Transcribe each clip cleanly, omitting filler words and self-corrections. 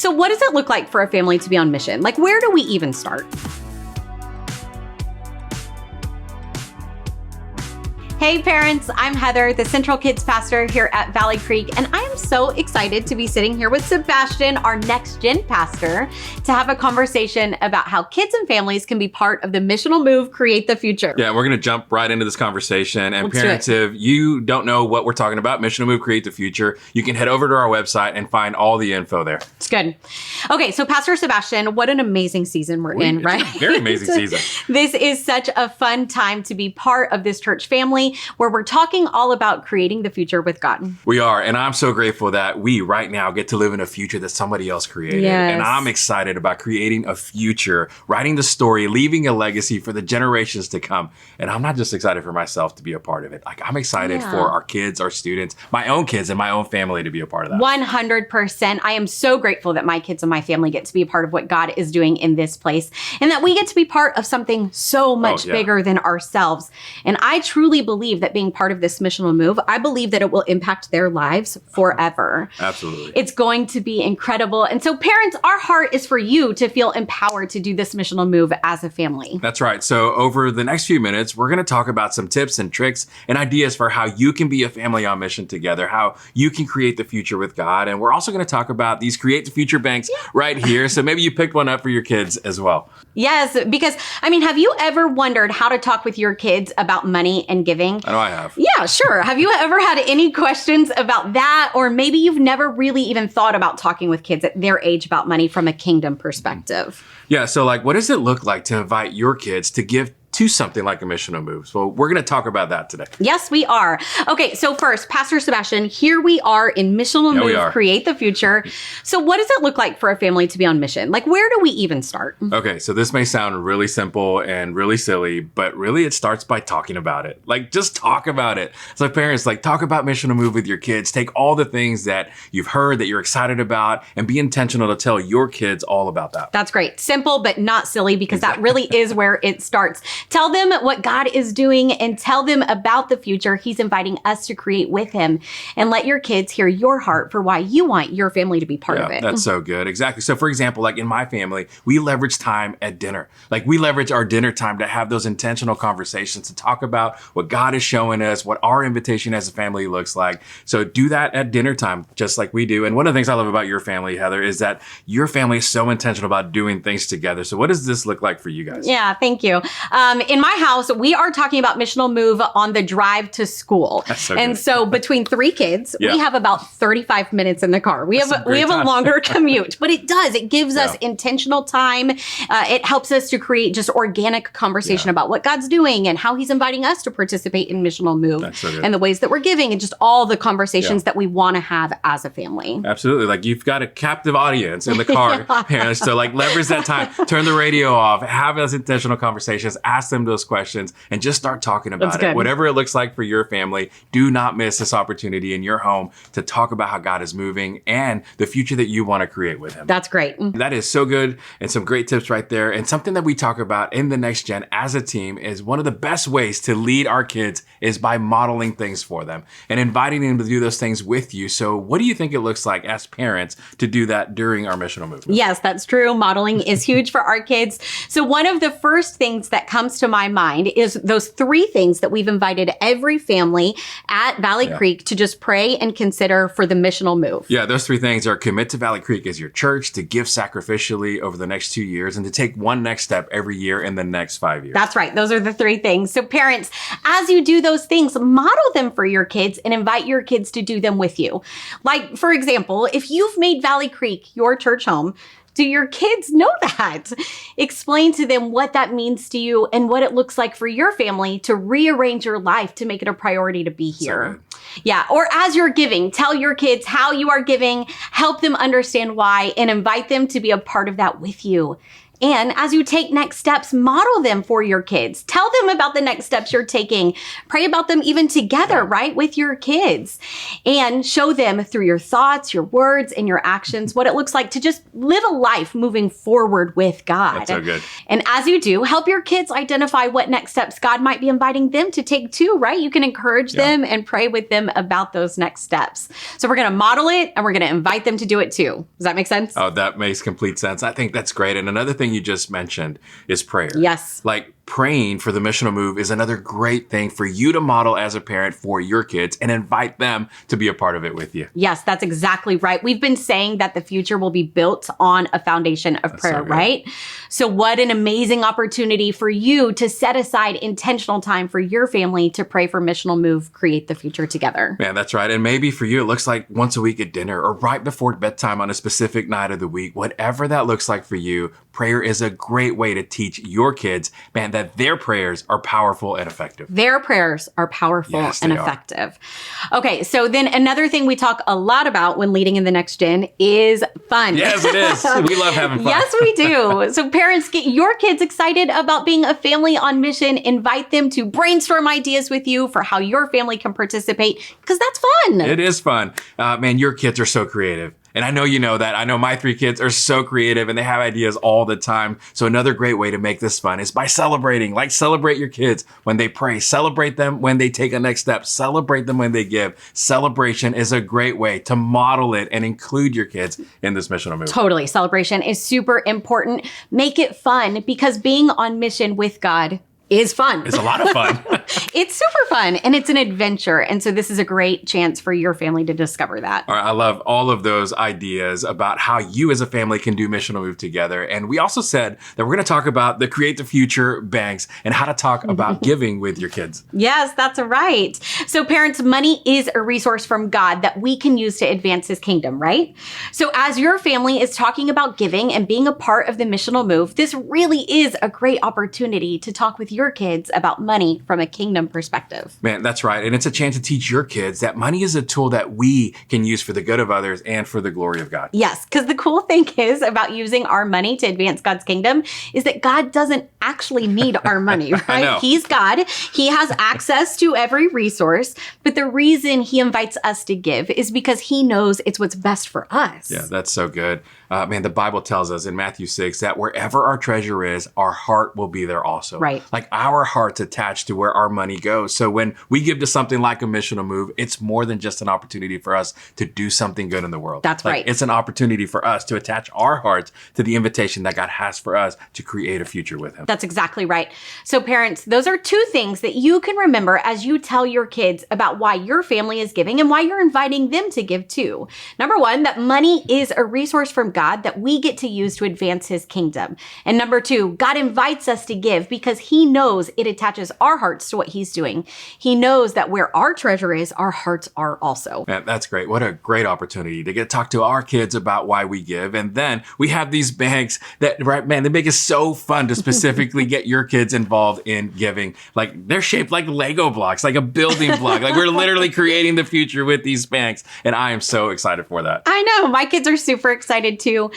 So what does it look like for a family to be on mission? Like, where do we even start? Hey parents, I'm Heather, the Central Kids pastor here at Valley Creek, and I am so excited to be sitting here with Sebastian, our next gen pastor, to have a conversation about how kids and families can be part of the missional move, Create the Future. Yeah, we're going to jump right into this conversation. And Let's parents, if you don't know what we're talking about, Missional Move, Create the Future, you can head over to our website and find all the info there. It's good. Okay, so Pastor Sebastian, what an amazing season we're in, right? It's a very amazing season. This is such a fun time to be part of this church family where we're talking all about creating the future with God. We are, and I'm so grateful that we right now get to live in a future that somebody else created. Yes. And I'm excited about creating a future, writing the story, leaving a legacy for the generations to come. And I'm not just excited for myself to be a part of it. Like, I'm excited for our kids, our students, my own kids and my own family to be a part of that. 100%. I am so grateful that my kids and my family get to be a part of what God is doing in this place, and that we get to be part of something so much bigger than ourselves. And I truly believe that being part of this missional move, I believe that it will impact their lives forever. Absolutely. It's going to be incredible. And so parents, our heart is for you to feel empowered to do this missional move as a family. That's right. So over the next few minutes, we're going to talk about some tips and tricks and ideas for how you can be a family on mission together, how you can create the future with God. And we're also going to talk about these Create the Future banks right here. So maybe you picked one up for your kids as well. Yes, because have you ever wondered how to talk with your kids about money and giving? I know I have. Yeah, sure. Have you ever had any questions about that? Or maybe you've never really even thought about talking with kids at their age about money from a kingdom perspective. Yeah. So what does it look like to invite your kids to give to something like a missional move? So we're going to talk about that today. Yes, we are. Okay, so first, Pastor Sebastian, here we are in Missional Move, Create the Future. So what does it look like for a family to be on mission? Like, where do we even start? Okay, so this may sound really simple and really silly, but really it starts by talking about it. Just talk about it. So parents, talk about Missional Move with your kids. Take all the things that you've heard that you're excited about and be intentional to tell your kids all about that. That's great. Simple, but not silly, because that really is where it starts. Tell them what God is doing and tell them about the future He's inviting us to create with Him. And let your kids hear your heart for why you want your family to be part of it. That's so good. Exactly. So for example, in my family, we leverage time at dinner. We leverage our dinner time to have those intentional conversations, to talk about what God is showing us, what our invitation as a family looks like. So do that at dinner time, just like we do. And one of the things I love about your family, Heather, is that your family is so intentional about doing things together. So what does this look like for you guys? Yeah, thank you. In my house, we are talking about missional move on the drive to school. So between three kids, we have about 35 minutes in the car. We have a longer commute, but it gives us intentional time. It helps us to create just organic conversation about what God's doing and how He's inviting us to participate in missional move and the ways that we're giving and just all the conversations that we want to have as a family. Absolutely. You've got a captive audience in the car. Parents, so leverage that time, turn the radio off, have those intentional conversations, ask them those questions, and just start talking about it. Whatever it looks like for your family, do not miss this opportunity in your home to talk about how God is moving and the future that you want to create with Him. That's great. That is so good, and some great tips right there. And something that we talk about in the Next Gen as a team is one of the best ways to lead our kids is by modeling things for them and inviting them to do those things with you. So what do you think it looks like as parents to do that during our missional movement? Yes, that's true. Modeling is huge for our kids. So one of the first things that comes to my mind is those three things that we've invited every family at Valley Creek to just pray and consider for the missional move. Yeah, those three things are commit to Valley Creek as your church, to give sacrificially over the next 2 years, and to take one next step every year in the next 5 years. That's right. Those are the three things. So parents, as you do those things, model them for your kids and invite your kids to do them with you. For example, if you've made Valley Creek your church home, do your kids know that? Explain to them what that means to you and what it looks like for your family to rearrange your life to make it a priority to be here. Yeah. Or as you're giving, tell your kids how you are giving, help them understand why, and invite them to be a part of that with you. And as you take next steps, model them for your kids. Tell them about the next steps you're taking. Pray about them even together, right, with your kids. And show them through your thoughts, your words, and your actions what it looks like to just live a life moving forward with God. That's so good. And as you do, help your kids identify what next steps God might be inviting them to take too, right? You can encourage them and pray with them about those next steps. So we're going to model it and we're going to invite them to do it too. Does that make sense? Oh, that makes complete sense. I think that's great. And another thing you just mentioned is prayer. Yes. Like praying for the missional move is another great thing for you to model as a parent for your kids and invite them to be a part of it with you. Yes, that's exactly right. We've been saying that the future will be built on a foundation of prayer, right? So what an amazing opportunity for you to set aside intentional time for your family to pray for missional move, create the future together. Man, that's right. And maybe for you, it looks like once a week at dinner or right before bedtime on a specific night of the week. Whatever that looks like for you, prayer is a great way to teach your kids, man, that their prayers are powerful and effective. Their prayers are powerful and effective. Okay, so then another thing we talk a lot about when leading in the next gen is fun. Yes, it is. We love having fun. Yes, we do. So parents, get your kids excited about being a family on mission. Invite them to brainstorm ideas with you for how your family can participate, because that's fun. It is fun. Man, your kids are so creative. And I know you know that. I know my 3 kids are so creative and they have ideas all the time. So another great way to make this fun is by celebrating. Like, celebrate your kids when they pray. Celebrate them when they take a next step. Celebrate them when they give. Celebration is a great way to model it and include your kids in this missional move. Totally. Celebration is super important. Make it fun, because being on mission with God is fun. It's a lot of fun. It's super fun and it's an adventure. And so this is a great chance for your family to discover that. All right, I love all of those ideas about how you as a family can do missional move together. And we also said that we're going to talk about the Create the Future banks and how to talk about giving with your kids. Yes, that's right. So parents, money is a resource from God that we can use to advance his kingdom, right? So as your family is talking about giving and being a part of the missional move, this really is a great opportunity to talk with your kids about money from a kingdom perspective. Man, that's right. And it's a chance to teach your kids that money is a tool that we can use for the good of others and for the glory of God. Yes, because the cool thing is about using our money to advance God's kingdom is that God doesn't actually need our money, right? He's God. He has access to every resource. But the reason he invites us to give is because he knows it's what's best for us. Yeah, that's so good. Man, the Bible tells us in Matthew 6 that wherever our treasure is, our heart will be there also. Right. Like, our heart's attached to where our money goes. So when we give to something like a missional move, it's more than just an opportunity for us to do something good in the world. That's right. It's an opportunity for us to attach our hearts to the invitation that God has for us to create a future with him. That's exactly right. So parents, those are 2 things that you can remember as you tell your kids about why your family is giving and why you're inviting them to give too. Number 1, that money is a resource from God that we get to use to advance his kingdom. And number 2, God invites us to give because he knows it attaches our hearts to what he's doing. He knows that where our treasure is, our hearts are also. Man, that's great. What a great opportunity to get to talk to our kids about why we give. And then we have these banks that, right, man, they make it so fun to specifically get your kids involved in giving. Like, they're shaped like Lego blocks, like a building block. Like, we're literally creating the future with these banks. And I am so excited for that. I know. My kids are super excited too.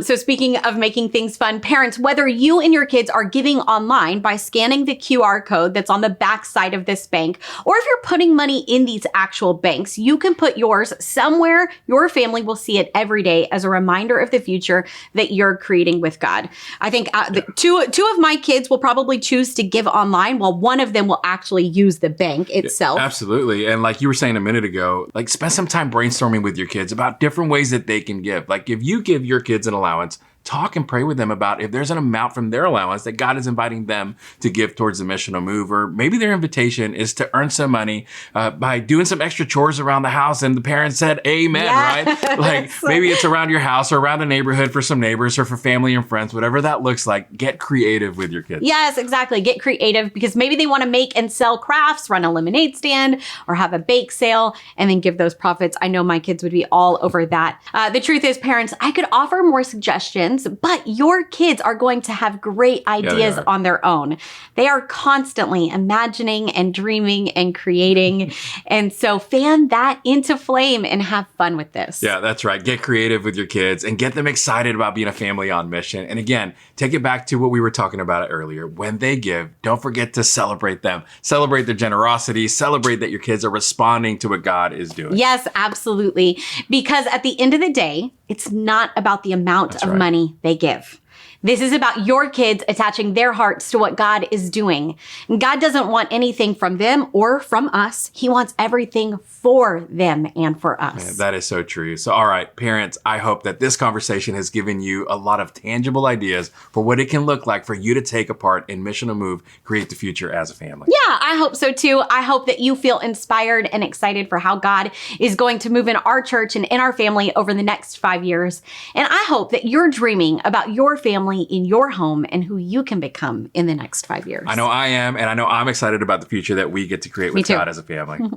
So speaking of making things fun, parents, whether you and your kids are giving online by scanning the QR code that's on the back side of this bank, or if you're putting money in these actual banks, you can put yours somewhere your family will see it every day as a reminder of the future that you're creating with God. I think two of my kids will probably choose to give online, while one of them will actually use the bank itself. Yeah, absolutely. And like you were saying a minute ago, like, spend some time brainstorming with your kids about different ways that they can give. Like, if you give your kids an allowance, talk and pray with them about if there's an amount from their allowance that God is inviting them to give towards the missional move, or maybe their invitation is to earn some money by doing some extra chores around the house. And the parents said, amen, right? Like, maybe it's around your house or around the neighborhood for some neighbors or for family and friends, whatever that looks like. Get creative with your kids. Yes, exactly. Get creative, because maybe they want to make and sell crafts, run a lemonade stand, or have a bake sale, and then give those profits. I know my kids would be all over that. The truth is, parents, I could offer more suggestions questions, but your kids are going to have great ideas on their own. They are constantly imagining and dreaming and creating. And so fan that into flame and have fun with this. Yeah, that's right. Get creative with your kids and get them excited about being a family on mission. And again, take it back to what we were talking about earlier. When they give, don't forget to celebrate them. Celebrate their generosity. Celebrate that your kids are responding to what God is doing. Yes, absolutely. Because at the end of the day, it's not about the amount of money they give. This is about your kids attaching their hearts to what God is doing. And God doesn't want anything from them or from us. He wants everything for them and for us. Man, that is so true. So, all right, parents, I hope that this conversation has given you a lot of tangible ideas for what it can look like for you to take a part in Missional Move, Create the Future as a family. Yeah, I hope so too. I hope that you feel inspired and excited for how God is going to move in our church and in our family over the next 5 years. And I hope that you're dreaming about your family in your home and who you can become in the next 5 years. I know I am, and I know I'm excited about the future that we get to create with God as a family.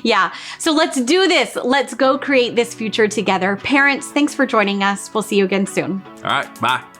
Yeah, so let's do this. Let's go create this future together. Parents, thanks for joining us. We'll see you again soon. All right, bye.